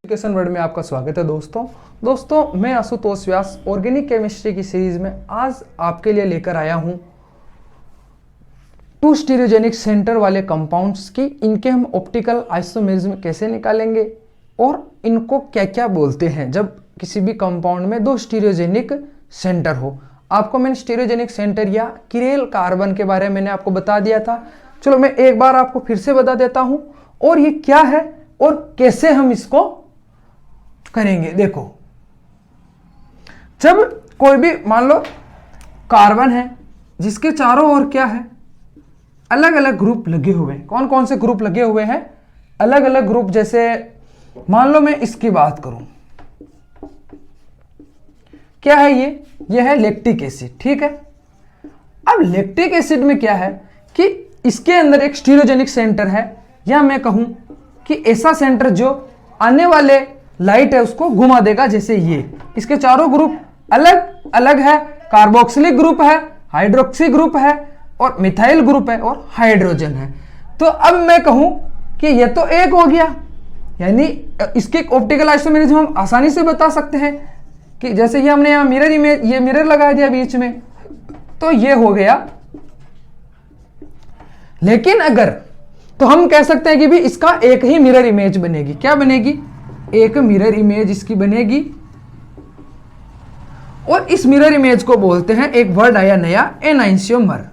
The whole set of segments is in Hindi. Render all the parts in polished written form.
एजुकेशन वर्ल्ड में आपका स्वागत है दोस्तों मैं आशुतोष व्यास ऑर्गेनिक केमिस्ट्री की सीरीज में आज आपके लिए लेकर आया हूं टू स्टीरियोजेनिक सेंटर वाले कंपाउंड्स की इनके हम ऑप्टिकल आइसोमेरिज्म कैसे निकालेंगे और इनको क्या क्या बोलते हैं जब किसी भी कंपाउंड में दो स्टीरियोजेनिक सेंटर हो। आपको मैंने स्टीरियोजेनिक सेंटर या किरेल कार्बन के बारे में मैंने आपको बता दिया था। चलो मैं एक बार आपको फिर से बता देता हूं और ये क्या है और कैसे हम इसको करेंगे। देखो, जब कोई भी मान लो कार्बन है जिसके चारों ओर क्या है, अलग अलग ग्रुप लगे हुए हैं। कौन कौन से ग्रुप लगे हुए हैं? अलग अलग ग्रुप। जैसे मान लो मैं इसकी बात करूं, क्या है ये है लैक्टिक एसिड। ठीक है, अब लैक्टिक एसिड में क्या है कि इसके अंदर एक स्टीरियोजेनिक सेंटर है, या मैं कहूं कि ऐसा सेंटर जो आने वाले लाइट है उसको घुमा देगा। जैसे ये इसके चारों ग्रुप अलग अलग है, कार्बोक्सिलिक ग्रुप है, हाइड्रोक्सी ग्रुप है और मिथाइल ग्रुप है और हाइड्रोजन है। तो अब मैं कहूं कि ये तो एक हो गया, यानी इसके ऑप्टिकल आइसोमेरिज्म हम आसानी से बता सकते हैं कि जैसे ये हमने यहां मिरर इमेज, ये मिरर लगा दिया बीच में, तो ये हो गया। लेकिन अगर तो हम कह सकते हैं कि भी इसका एक ही मिरर इमेज बनेगी। क्या बनेगी? एक मिरर इमेज इसकी बनेगी और इस मिरर इमेज को बोलते हैं, एक वर्ड आया नया, एनाइंशियोमर।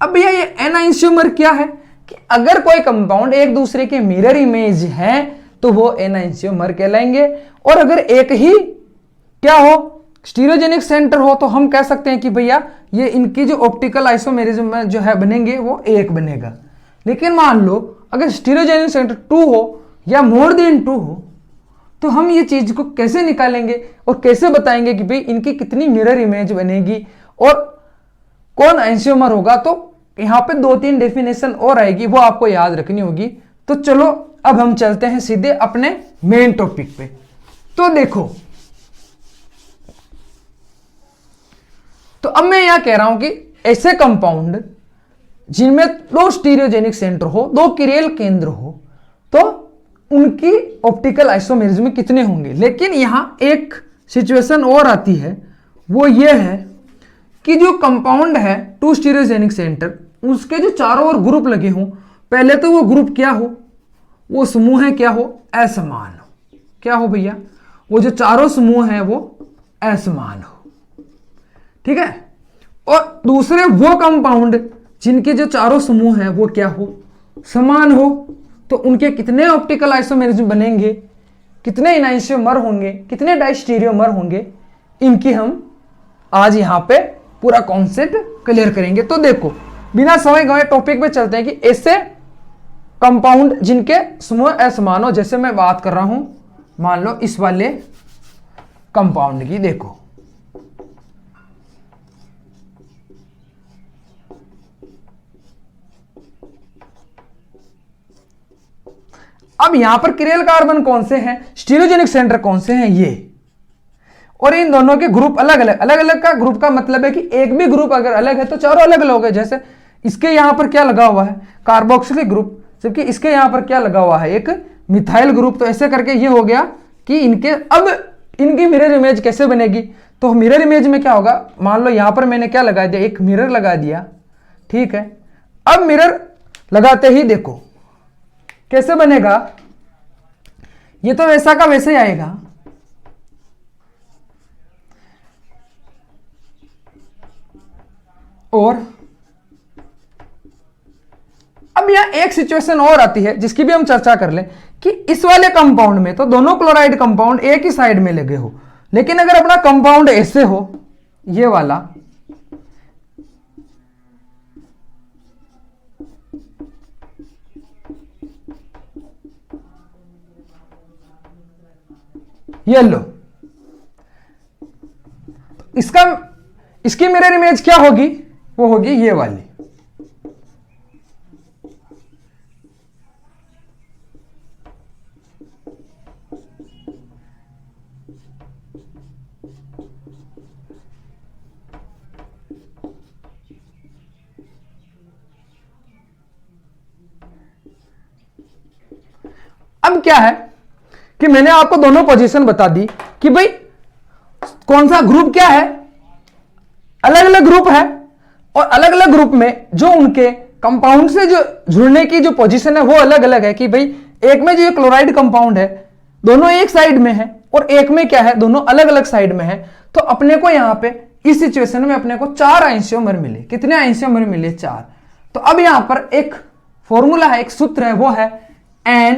अब भैया ये एनाइंशियोमर क्या है कि अगर कोई कंपाउंड एक दूसरे के मिरर इमेज है तो वो एनाइंशियोमर कहलाएंगे। और अगर एक ही क्या हो, स्टीरियोजेनिक सेंटर हो, तो हम कह सकते हैं कि भैया ये इनकी जो ऑप्टिकल आइसोमेरिज्म में जो है बनेंगे वो एक बनेगा। लेकिन मान लो अगर स्टीरियोजेनिक सेंटर 2 हो या मोर देन 2 हो, तो हम ये चीज को कैसे निकालेंगे और कैसे बताएंगे कि भाई इनकी कितनी मिरर इमेज बनेगी और कौन एंशियोमर होगा। तो यहां पे 2-3 डेफिनेशन और आएगी, वो आपको याद रखनी होगी। तो चलो अब हम चलते हैं सीधे अपने मेन टॉपिक पे। तो देखो, तो अब मैं यहां कह रहा हूं कि ऐसे कंपाउंड जिनमें दो स्टीरियोजेनिक सेंटर हो, दो किरेल केंद्र हो, तो उनकी ऑप्टिकल आइसोमेरिज्म कितने होंगे। लेकिन यहां एक सिचुएशन और आती है, वो ये है कि जो कंपाउंड है टू स्टीरियोजेनिक सेंटर, उसके जो चारों ओर ग्रुप लगे हों, पहले तो वो ग्रुप क्या हो, वो समूह है क्या हो, असमान हो। क्या हो भैया? वो जो चारों समूह है वो असमान हो। ठीक है, और दूसरे वो कंपाउंड जिनके जो चारों समूह है वो क्या हो, समान हो। तो उनके कितने ऑप्टिकल आइसोमेरिज्म बनेंगे, कितने एनाइंशियोमर होंगे, कितने डायस्टीरियोमर होंगे, इनकी हम आज यहां पे पूरा कॉन्सेप्ट क्लियर करेंगे। तो देखो, बिना समय गए टॉपिक पे चलते हैं कि ऐसे कंपाउंड जिनके समूह असमान हो, जैसे मैं बात कर रहा हूं मान लो इस वाले कंपाउंड की। देखो, अब यहां पर किरेल कार्बन कौन से हैं, स्टीरियोजेनिक सेंटर कौन से हैं, ये, और इन दोनों के ग्रुप अलग अलग। अलग अलग का ग्रुप का मतलब है कि एक भी ग्रुप अगर अलग है तो चारों अलग अलग हो गए। जैसे इसके यहां पर क्या लगा हुआ है, कार्बोक्सिलिक ग्रुप, जबकि इसके यहां पर क्या लगा हुआ है, एक मिथाइल ग्रुप। तो ऐसे करके ये हो गया कि इनके अब इनकी मिरर इमेज कैसे बनेगी। तो मिरर इमेज में क्या होगा, मान लो यहां पर मैंने क्या लगा दिया, एक मिरर लगा दिया। ठीक है, अब मिरर लगाते ही देखो कैसे बनेगा, ये तो वैसा का वैसे ही आएगा। और अब यहां एक सिचुएशन और आती है जिसकी भी हम चर्चा कर लें कि इस वाले कंपाउंड में तो दोनों क्लोराइड कंपाउंड एक ही साइड में लगे हो, लेकिन अगर अपना कंपाउंड ऐसे हो, ये वाला, ये लो, इसकी मिरर इमेज क्या होगी, वो होगी ये वाली। अब क्या है कि मैंने आपको दोनों पोजीशन बता दी कि भाई कौन सा ग्रुप क्या है, अलग अलग ग्रुप है, और अलग अलग ग्रुप में जो उनके कंपाउंड से जो जुड़ने की जो पोजीशन है वो अलग अलग है। कि भाई एक में जो ये क्लोराइड कंपाउंड है दोनों एक साइड में है, और एक में क्या है दोनों अलग अलग साइड में है। तो अपने को यहां पे इस सिचुएशन में अपने को 4 आइसोमर मिले। कितने आइसोमर मिले? 4। तो अब यहां पर एक फॉर्मूला है, एक सूत्र है, वो है n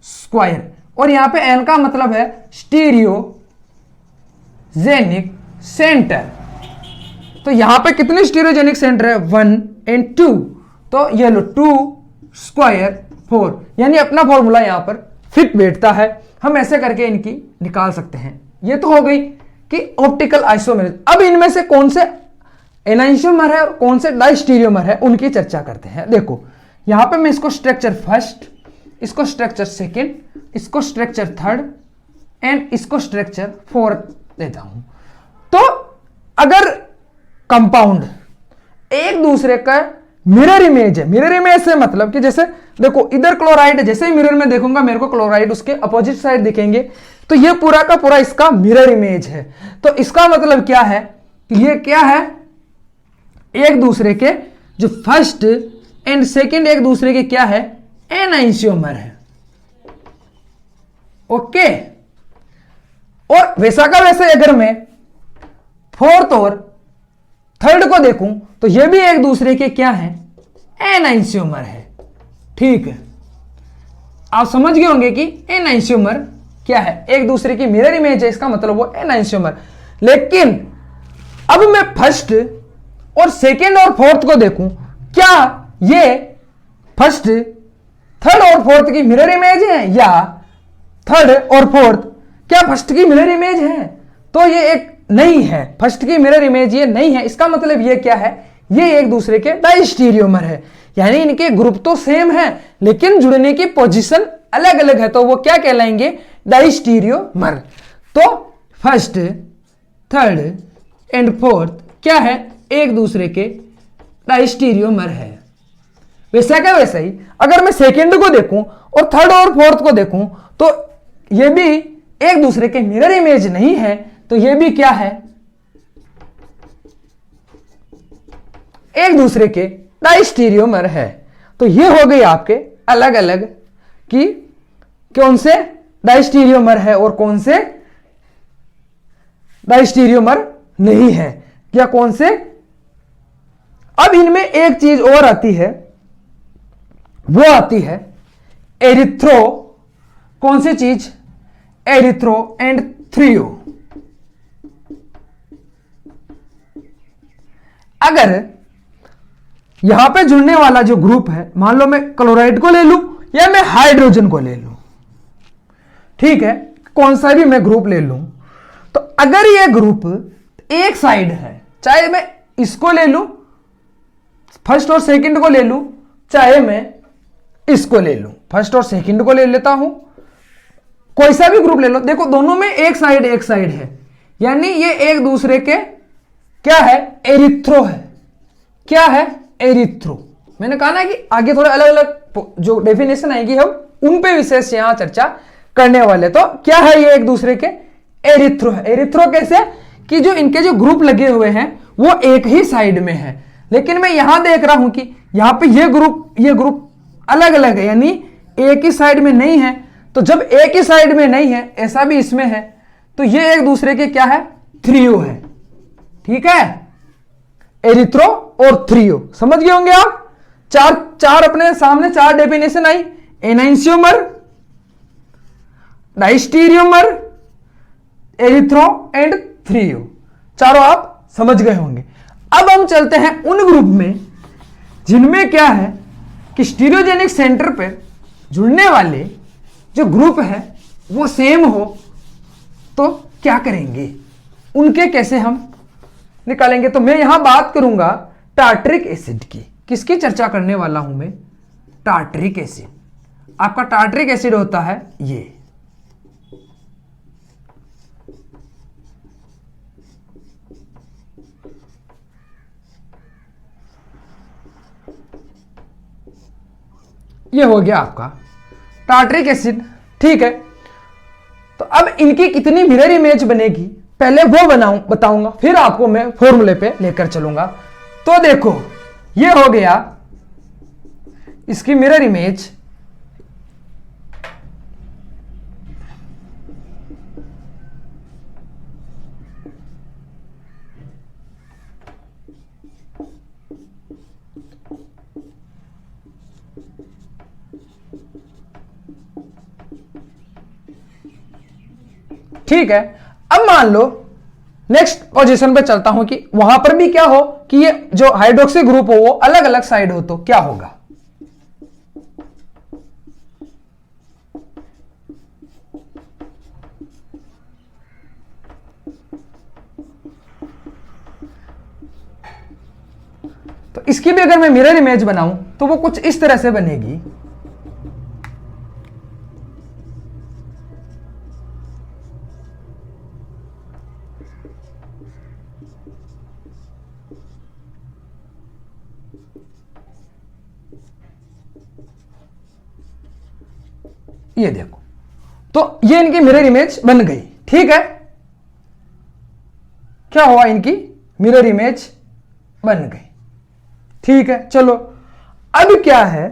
स्क्वायर, और यहां पे n का मतलब है स्टीरियोजेनिक सेंटर। तो यहां पे कितने स्टीरियोजेनिक सेंटर है? 1 और 2। तो ये लो 2 स्क्वायर 4, यानी अपना फॉर्मूला यहां पर फिट बैठता है। हम ऐसे करके इनकी निकाल सकते हैं। ये तो हो गई कि ऑप्टिकल आइसोमेरिज्म। अब इनमें से कौन से एनाइसोमर है और कौन से डाइस्टीरियोमर है उनकी चर्चा करते हैं। देखो यहां पे मैं इसको स्ट्रक्चर फर्स्ट, इसको स्ट्रक्चर सेकंड, इसको स्ट्रक्चर थर्ड एंड इसको स्ट्रक्चर फोर्थ देता हूं। तो अगर कंपाउंड एक दूसरे का मिरर इमेज है, मिरर इमेज से मतलब कि जैसे देखो इधर क्लोराइड है, जैसे ही मिरर में देखूंगा मेरे को क्लोराइड उसके अपोजिट साइड दिखेंगे, तो ये पूरा का पूरा इसका मिरर इमेज है। तो इसका मतलब क्या है कि ये क्या है, एक दूसरे के जो फर्स्ट एंड सेकंड एक दूसरे के क्या है, एनाइसोमर है। ओके, और वैसा का वैसे अगर मैं फोर्थ और थर्ड को देखूं तो ये भी एक दूसरे के क्या है, एनाइसोमर है। ठीक है, आप समझ गए होंगे कि एनाइसोमर क्या है, एक दूसरे की मिरर इमेज है, इसका मतलब वो एनाइसोमर। लेकिन अब मैं फर्स्ट और सेकेंड और फोर्थ को देखूं, क्या ये फर्स्ट थर्ड और फोर्थ की मिरर इमेज है, या थर्ड और फोर्थ क्या फर्स्ट की मिरर इमेज है? तो ये एक नहीं है, फर्स्ट की मिरर इमेज ये नहीं है। इसका मतलब ये क्या है, ये एक दूसरे के डाइस्टीरियोमर है, यानी इनके ग्रुप तो सेम है लेकिन जुड़ने की पोजीशन अलग अलग है। तो वो क्या कहलाएंगे, डाइस्टीरियोमर। तो फर्स्ट थर्ड एंड फोर्थ क्या है, एक दूसरे के डाइस्टीरियोमर है। वैसा क्या वैसा ही अगर मैं सेकेंड को देखूं और थर्ड और फोर्थ को देखूं तो ये भी एक दूसरे के मिरर इमेज नहीं है, तो ये भी क्या है, एक दूसरे के डाइस्टीरियोमर है। तो ये हो गई आपके अलग अलग कि कौन से डाइस्टीरियोमर है और कौन से डाइस्टीरियोमर नहीं है, या कौन से। अब इनमें एक चीज और आती है, वो आती है एरिथ्रो, कौन सी चीज, एरिथ्रो एंड थ्रियो। अगर यहां पे जुड़ने वाला जो ग्रुप है, मान लो मैं क्लोराइड को ले लूं या मैं हाइड्रोजन को ले लूं, ठीक है, कौन सा भी मैं ग्रुप ले लूं, तो अगर ये ग्रुप एक साइड है, चाहे मैं इसको ले लूं, फर्स्ट और सेकंड को ले लूं, चाहे मैं इसको ले लूं, फर्स्ट और सेकंड को ले लेता हूं, कोई सा भी ग्रुप ले लो, देखो दोनों में एक साइड है, यानी ये एक दूसरे के क्या है, एरिथ्रो है। क्या है, एरिथ्रो। मैंने कहा ना कि आगे थोड़े अलग अलग जो डेफिनेशन आएगी हम उन पे विशेष यहां चर्चा करने वाले। तो क्या है, ये एक दूसरे के एरिथ्रो है। एरिथ्रो कैसे, कि जो इनके जो ग्रुप लगे हुए हैं वो एक ही साइड में है, लेकिन मैं यहां देख रहा हूं कि यहां पे ये ग्रुप अलग अलग है, यानी एक ही साइड में नहीं है। तो जब एक ही साइड में नहीं है, ऐसा भी इसमें है, तो ये एक दूसरे के क्या है, थ्रियो है। ठीक है, एरिथ्रो और थ्रियो समझ गए होंगे आप। चार अपने सामने चार डेफिनेशन आई, enantiomer, diastereomer, erythro and threo, चारों आप समझ गए होंगे। अब हम चलते हैं उन ग्रुप में जिनमें क्या है कि स्टीरियोजेनिक सेंटर पे जुड़ने वाले जो ग्रुप है वो सेम हो, तो क्या करेंगे, उनके कैसे हम निकालेंगे। तो मैं यहां बात करूंगा टार्टरिक एसिड की। किसकी चर्चा करने वाला हूं मैं, टार्टरिक एसिड। आपका टार्टरिक एसिड होता है ये हो गया आपका टार्टरिक एसिड। ठीक है, तो अब इनकी कितनी मिरर इमेज बनेगी पहले वो बताऊंगा, फिर आपको मैं फॉर्मूले पे लेकर चलूंगा। तो देखो ये हो गया इसकी मिरर इमेज। ठीक है, अब मान लो नेक्स्ट पोजीशन पे चलता हूं कि वहां पर भी क्या हो कि ये जो हाइड्रोक्सी ग्रुप हो वो अलग अलग साइड हो, तो क्या होगा। तो इसकी भी अगर मैं मिरर इमेज बनाऊं तो वो कुछ इस तरह से बनेगी। ये देखो, तो ये इनकी मिरर इमेज बन गई। ठीक है, क्या हुआ, इनकी मिरर इमेज बन गई। ठीक है, चलो अब क्या है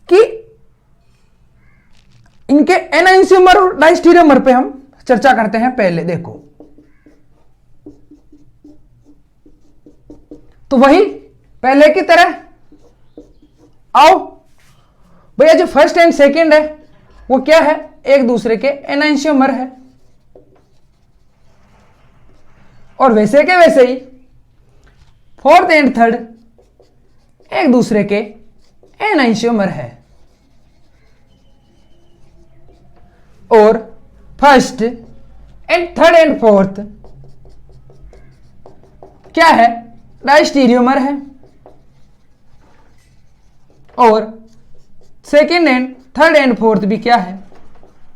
कि इनके एनाइंसियोमर और डायस्टीरियोमर पे हम चर्चा करते हैं। पहले देखो, तो वही पहले की तरह आओ भैया, जो फर्स्ट एंड सेकंड है वो क्या है, एक दूसरे के एनाइंसियोमर है, और वैसे के वैसे ही फोर्थ एंड थर्ड एक दूसरे के एनाइंसियोमर है, और first and third and fourth क्या है, डायस्टीरियोमर है, और second and third and fourth भी क्या है,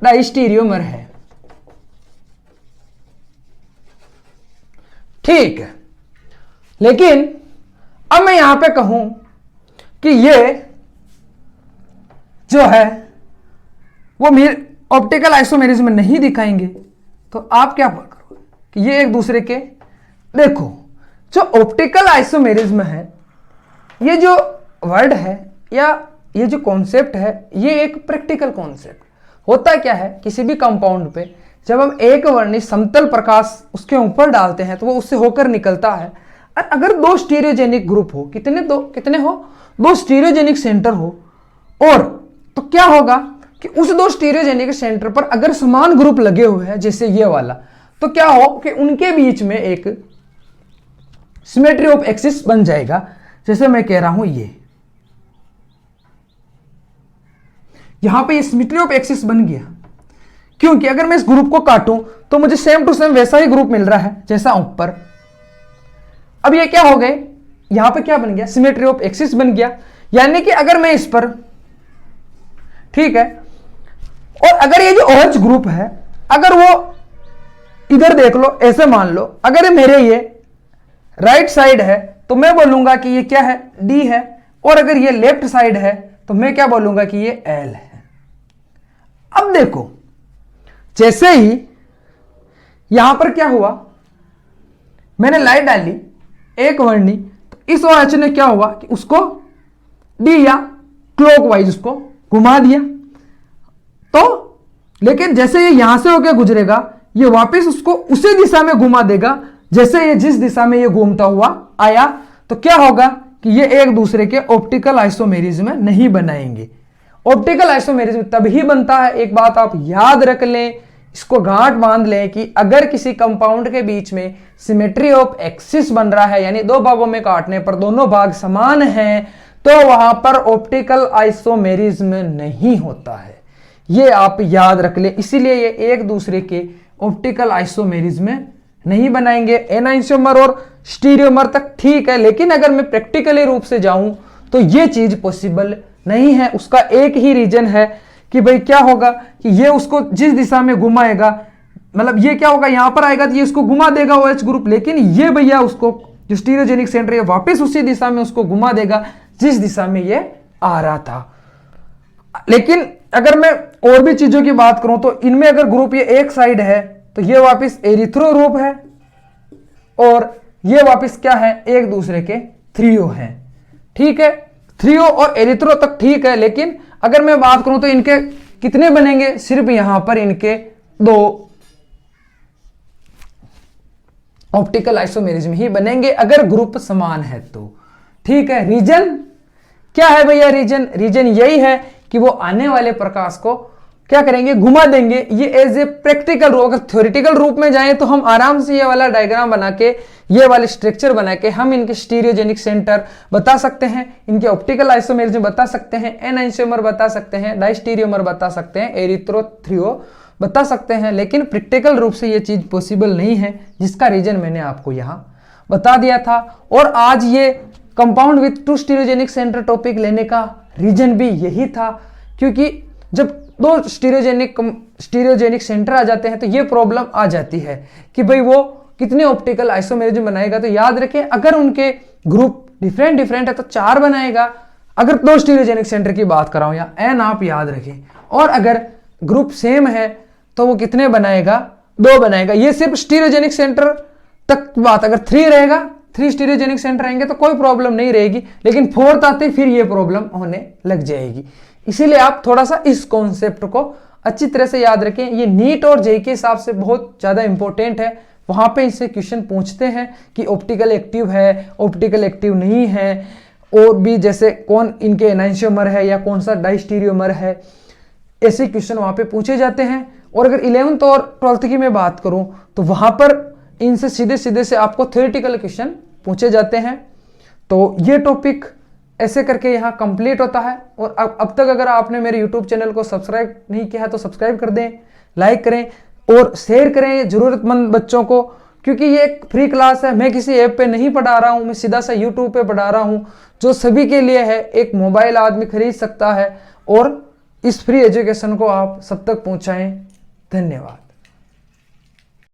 डायस्टीरियोमर है। ठीक है, लेकिन अब मैं यहां पे कहूं कि ये जो है वो ऑप्टिकल आइसोमेरिज्म में नहीं दिखाएंगे, तो आप क्या करोगे कि ये एक दूसरे के, देखो जो ऑप्टिकल आइसोमेरिज्म है, ये जो वर्ड है या ये जो कॉन्सेप्ट है, ये एक प्रैक्टिकल कॉन्सेप्ट होता क्या है, किसी भी कंपाउंड पे जब हम एक वर्णी समतल प्रकाश उसके ऊपर डालते हैं तो वो उससे होकर निकलता है। और अगर दो स्टीरियोजेनिक ग्रुप हो, कितने हो, दो स्टीरियोजेनिक सेंटर हो, और तो क्या होगा कि उस दो स्टीरियोजेनिक सेंटर पर अगर समान ग्रुप लगे हुए हैं जैसे ये वाला, तो क्या हो कि उनके बीच में एक सिमेट्री ऑफ एक्सिस बन जाएगा। जैसे मैं कह रहा हूं ये यहां पे ये सिमेट्री ऑफ एक्सिस बन गया, क्योंकि अगर मैं इस ग्रुप को काटूं तो मुझे सेम टू सेम वैसा ही ग्रुप मिल रहा है जैसा ऊपर। अब ये क्या हो गए, यहां पे क्या बन गया, सिमेट्री ऑफ एक्सिस बन गया। यानी कि अगर मैं इस पर, ठीक है, और अगर ये जो OH ग्रुप है, अगर वो इधर देख लो, ऐसे मान लो अगर मेरे ये राइट साइड है तो मैं बोलूंगा कि ये क्या है, D है, और अगर ये लेफ्ट साइड है तो मैं क्या बोलूंगा कि ये L है। अब देखो, जैसे ही यहां पर क्या हुआ, मैंने लाइट डाली एक वर्णी, तो इस OH ने क्या हुआ कि उसको D या क्लॉकवाइज उसको घुमा दिया, तो लेकिन जैसे ये यहां से होकर गुजरेगा, ये वापस उसको उसी दिशा में घुमा देगा जैसे ये जिस दिशा में ये घूमता हुआ आया। तो क्या होगा कि ये एक दूसरे के ऑप्टिकल आइसोमेरिज्म नहीं बनाएंगे। ऑप्टिकल आइसोमेरिज्म तभी बनता है, एक बात आप याद रख लें, इसको गांठ बांध लें कि अगर किसी कंपाउंड के बीच में सिमेट्री ऑफ एक्सिस बन रहा है, यानी दो भागों में काटने पर दोनों भाग समान हैं, तो वहां पर ऑप्टिकल आइसोमेरिज्म नहीं होता है। ये आप याद रख लें, इसीलिए ये एक दूसरे के ऑप्टिकल आइसोमेरिज्म नहीं बनाएंगे। एनाइंसियोमर और स्टीरियोमर तक ठीक है, लेकिन अगर मैं प्रैक्टिकली रूप से जाऊं तो ये चीज पॉसिबल नहीं है। उसका एक ही रीजन है कि भाई क्या होगा कि ये उसको जिस दिशा में घुमाएगा, मतलब ये क्या होगा, यहां पर आएगा तो ये उसको घुमा देगा OH ग्रुप, लेकिन ये भैया उसको जो स्टीरियोजेनिक सेंटर है वापस उसी दिशा में उसको घुमा देगा जिस दिशा में ये आ रहा था। लेकिन अगर मैं और भी चीजों की बात करूं तो इनमें अगर ग्रुप ये एक साइड है तो ये वापस एरिथ्रो ग्रुप है और ये वापस क्या है, एक दूसरे के थ्रियो है। ठीक है, थ्रियो और एरिथ्रो तक ठीक है, लेकिन अगर मैं बात करूं तो इनके कितने बनेंगे, सिर्फ यहां पर इनके 2 ऑप्टिकल आइसोमेरिज्म ही बनेंगे अगर ग्रुप समान है तो। ठीक है, रीजन क्या है भैया, रीजन यही है कि वो आने वाले प्रकाश को क्या करेंगे, घुमा देंगे। ये एज ए प्रैक्टिकल रूप, अगर थ्योरेटिकल रूप में जाएं तो हम आराम से ये वाला डायग्राम बना के, ये वाले स्ट्रक्चर बना के हम इनके स्टीरियोजेनिक सेंटर बता सकते हैं, इनके ऑप्टिकल आइसोमेरिज्म बता सकते हैं, एनाइसोमर बता सकते हैं, डाइस्टीरियोमर बता सकते हैं, एरिथ्रो थ्रियो बता सकते हैं। लेकिन प्रैक्टिकल रूप से ये चीज पॉसिबल नहीं है, जिसका रीजन मैंने आपको यहाँ बता दिया था। और आज ये compound with 2 stereogenic centre topic लेने का रीजन भी यही था, क्योंकि जब 2 स्टीरियोजेनिक सेंटर आ जाते हैं तो ये प्रॉब्लम आ जाती है कि भाई वो कितने ऑप्टिकल आइसोमेरिज्म बनाएगा। तो याद रखें, अगर उनके ग्रुप डिफरेंट है तो 4 बनाएगा, अगर 2 स्टीरियोजेनिक सेंटर की बात कर रहा हूं, या एन आप याद रखें। और अगर ग्रुप सेम है तो वो कितने बनाएगा, 2 बनाएगा। ये सिर्फ स्टीरियोजेनिक सेंटर तक बात, अगर 3 रहेगा, 3 स्टीरियोजेनिक सेंटर रहेंगे तो कोई प्रॉब्लम नहीं रहेगी, लेकिन 4th आते फिर ये प्रॉब्लम होने लग जाएगी। इसीलिए आप थोड़ा सा इस कॉन्सेप्ट को अच्छी तरह से याद रखें। ये नीट और जेईई के हिसाब से बहुत ज्यादा इंपॉर्टेंट है, वहां पे इससे क्वेश्चन पूछते हैं कि ऑप्टिकल एक्टिव है, ऑप्टिकल एक्टिव नहीं है, और भी जैसे कौन इनके एनाइसोमर है या कौन सा डाइस्टीरियोमर है, ऐसे क्वेश्चन वहां पे पूछे जाते हैं। और अगर 11th और 12th की मैं बात करूं तो वहां पर इनसे सीधे से आपको थ्योरेटिकल क्वेश्चन पूछे जाते हैं। तो ये टॉपिक ऐसे करके यहाँ कंप्लीट होता है। और अब तक अगर आपने मेरे YouTube चैनल को सब्सक्राइब नहीं किया है तो सब्सक्राइब कर दें, लाइक करें और शेयर करें जरूरतमंद बच्चों को, क्योंकि ये एक फ्री क्लास है। मैं किसी ऐप पे नहीं पढ़ा रहा हूँ, मैं सीधा सा YouTube पे पढ़ा रहा हूँ, जो सभी के लिए है। एक मोबाइल आदमी खरीद सकता है और इस फ्री एजुकेशन को आप सब तक पहुँचाएं। धन्यवाद।